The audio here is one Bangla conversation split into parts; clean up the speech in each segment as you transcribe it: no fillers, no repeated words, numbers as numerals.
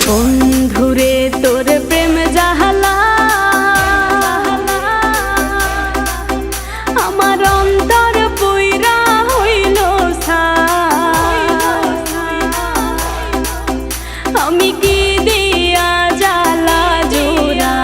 বন্ধুরে তোর প্রেম জাহালা আমার অন্তর পুইরা হইল আমি কি দিয়া জ্বালা জোড়া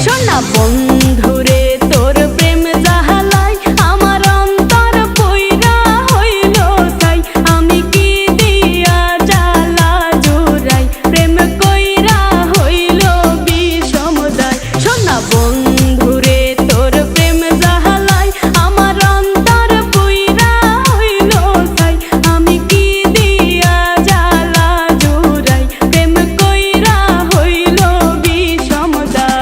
শোনা বন্ধুরে তোর প্রেম জাহালাই আমার অন্তর পুইরা হইল সাই আমি কি দিয়া জ্বালা জোড়াই প্রেম কইরা হইল বিষমদায় শোনা বন্ধুরে তোর প্রেম জাহালাই আমার অন্তর পুইরা হইল সাই আমি কি দিয়া জ্বালা জোড়াই প্রেম কইরা হইল বিষমদায়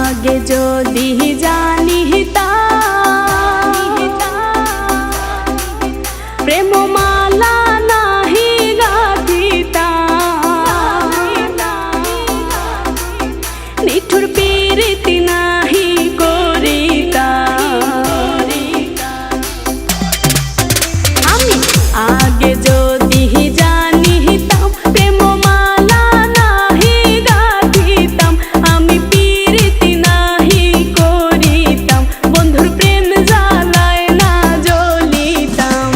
আগে যদি জানিতাম প্রেম মালা নাহি গাঁথিতাম নিঠুর পীড়িতি নাহি করিতাম আমি আগে যদি জানিতাম প্রেম মালা নাহি গাঁথিতাম আমি পীড়িতি নাহি করিতাম বন্ধুর প্রেম জ্বালায় না জ্বলিতাম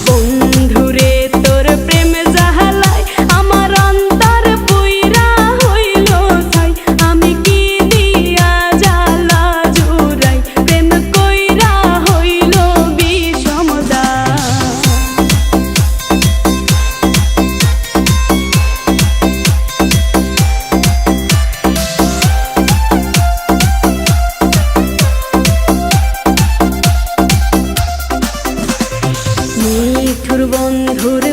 বন্ধুরে তোর প্রেম জ্বালায় আমার অন্তর পুইরা হইল ছাই আমি কি দিয়া জ্বালা জুড়াই প্রেম কইরা হইল বিষমদায় নিঠুর বন্ধুর